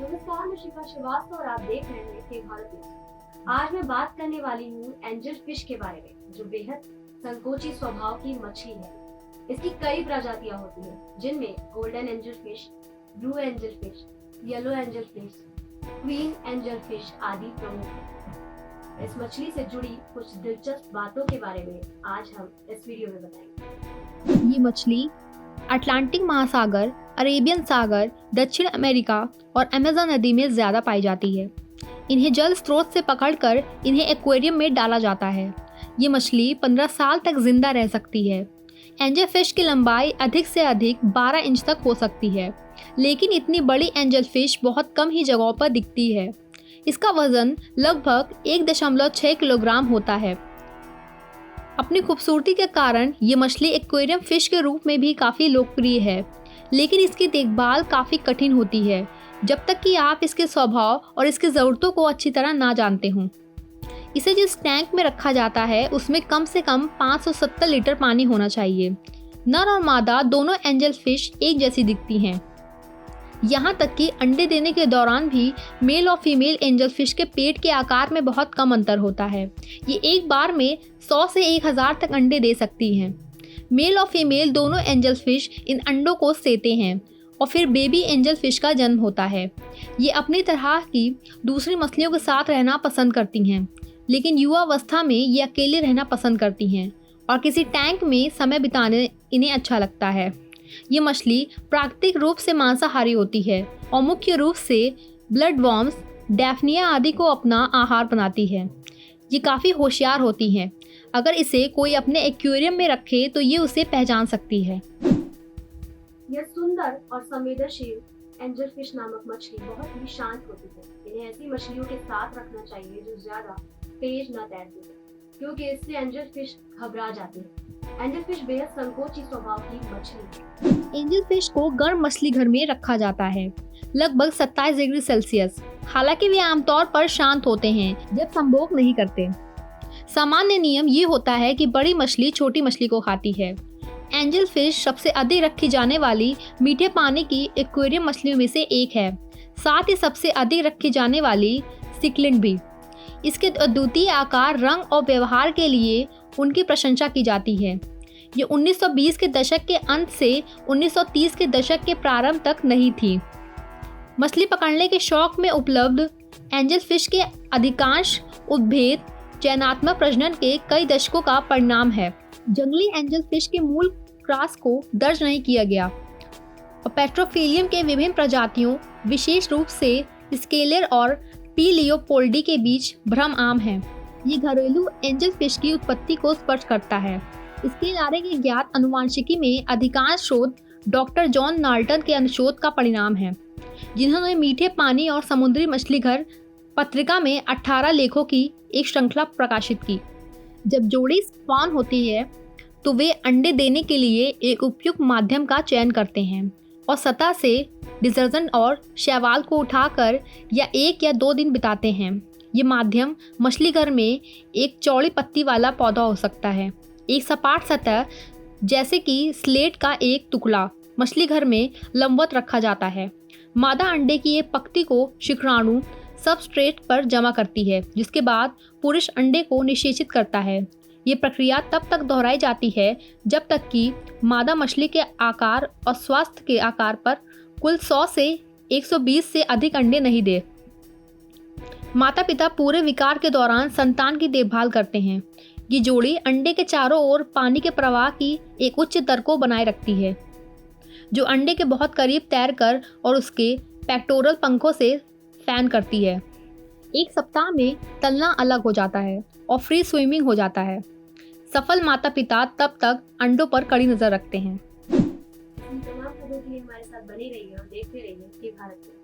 नमस्कार, मैं शिखा श्रीवास्तव और आप देख रहे हैं के भारत न्यूज। आज मैं बात करने वाली हूँ एंजल फिश के बारे में, जो बेहद संकोची स्वभाव की मछली है। इसकी कई प्रजातियां होती हैं, जिनमें golden angel fish, blue angel fish, yellow angel fish, queen angel fish आदि प्रमुख हैं। इस मछली से जुड़ी कुछ दिलचस्प बातों के बारे में आज हम इस वीडियो में बताएंगे। ये मछली अटलांटिक महासागर, अरेबियन सागर, दक्षिण अमेरिका और अमेज़न नदी में ज़्यादा पाई जाती है। इन्हें जल स्रोत से पकड़कर इन्हें एक्वेरियम में डाला जाता है। ये मछली 15 साल तक जिंदा रह सकती है। एंजल फिश की लंबाई अधिक से अधिक 12 इंच तक हो सकती है, लेकिन इतनी बड़ी एंजल फिश बहुत कम ही जगहों पर दिखती है। इसका वजन लगभग 1.6 किलोग्राम होता है। अपनी खूबसूरती के कारण ये मछली एक्वेरियम फिश के रूप में भी काफ़ी लोकप्रिय है, लेकिन इसकी देखभाल काफ़ी कठिन होती है जब तक कि आप इसके स्वभाव और इसकी ज़रूरतों को अच्छी तरह ना जानते हों। इसे जिस टैंक में रखा जाता है उसमें कम से कम 570 लीटर पानी होना चाहिए। नर और मादा दोनों एंजल फिश एक जैसी दिखती हैं। यहाँ तक कि अंडे देने के दौरान भी मेल और फीमेल एंजल फिश के पेट के आकार में बहुत कम अंतर होता है। ये एक बार में 100 से 1000 तक अंडे दे सकती हैं। मेल और फीमेल दोनों एंजल फिश इन अंडों को सेते हैं और फिर बेबी एंजल फिश का जन्म होता है। ये अपनी तरह की दूसरी मछलियों के साथ रहना पसंद करती हैं, लेकिन युवा अवस्था में ये अकेले रहना पसंद करती हैं और किसी टैंक में समय बिताने इन्हें अच्छा लगता है। ये मछली प्राकृतिक रूप से मांसाहारी होती है और मुख्य रूप से ब्लड वॉर्म्स, डैफनिया आदि को अपना आहार बनाती है। ये काफ़ी होशियार होती हैं। अगर इसे कोई अपने एक्वेरियम में रखे तो ये उसे पहचान सकती है। यह सुंदर और संवेदनशील एंजल फिश नामक मछली बहुत ही शांत होती है। इन्हें ऐसी मछलियों के साथ रखना चाहिए जो ज्यादा तेज न तैरती है, क्योंकि इससे एंजल फिश घबरा जाती है। एंजल फिश बेहद संकोची स्वभाव की मछली है। एंजल फिश को गर्म मछली घर में रखा जाता है, लगभग 27 डिग्री सेल्सियस। हालांकि वे आमतौर पर शांत होते हैं जब संभोग नहीं करते। सामान्य नियम ये होता है कि बड़ी मछली छोटी मछली को खाती है। एंजल फिश सबसे अधिक रखी जाने वाली मीठे पानी की एक्वेरियम मछलियों में से एक है, साथ ही सबसे अधिक रखी जाने वाली सिक्लिड भी। इसके अद्वितीय आकार, रंग और व्यवहार के लिए उनकी प्रशंसा की जाती है। ये 1920 के दशक के अंत से 1930 के दशक के प्रारंभ तक नहीं थी। मछली पकड़ने के शौक में उपलब्ध एंजल फिश के अधिकांश उद्भेद चयनात्मक प्रजनन के कई दशकों का परिणाम है। जंगली एंजल फिश के मूल क्रॉस को दर्ज नहीं किया गया और पेट्रोफिलियम के विभिन्न प्रजातियों, विशेष रूप से स्केलर और पी लियोपोल्डी के बीच भ्रम आम है। ये घरेलू एंजल फिश की उत्पत्ति को स्पष्ट करता है। इसके लारे के ज्ञात अनुवांशिकी में अधिकांश शोध डॉक्टर जॉन नाल्टन के अनुशोध का परिणाम है, जिन्होंने मीठे पानी और समुद्री मछली घर पत्रिका में 18 लेखों की एक श्रृंखला प्रकाशित की। जब जोड़ी स्पॉन होती है तो वे अंडे देने के लिए एक उपयुक्त माध्यम का चयन करते हैं और सतह से डिटर्जेंट और शैवाल को उठाकर या 1 या 2 दिन बिताते हैं। ये माध्यम मछली घर में एक चौड़ी पत्ती वाला पौधा हो सकता है। एक सपाट सतह जैसे कि स्लेट का एक टुकड़ा मछली घर में लंबवत रखा जाता है। मादा अंडे की एक पत्ती को शुक्राणु सबस्ट्रेट पर जमा करती है, जिसके बाद पुरुष अंडे को निषेचित करता है। ये प्रक्रिया तब तक दोहराई जाती है जब तक कि मादा मछली के आकार और स्वास्थ्य के आकार पर कुल 100 से 120 से अधिक अंडे नहीं दे। माता पिता पूरे विकार के दौरान संतान की देखभाल करते हैं। ये जोड़ी अंडे के चारों ओर पानी के प्रवाह की एक उच्च दर को बनाए रखती है, जो अंडे के बहुत करीब तैरकर और उसके पेक्टोरल पंखों से फैन करती है। एक सप्ताह में तलना अलग हो जाता है और फ्री स्विमिंग हो जाता है। सफल माता पिता तब तक अंडों पर कड़ी नजर रखते हैं। तमाम खबरों के लिए हमारे साथ बने रहिए और देखते रहिए के भारत न्यूज।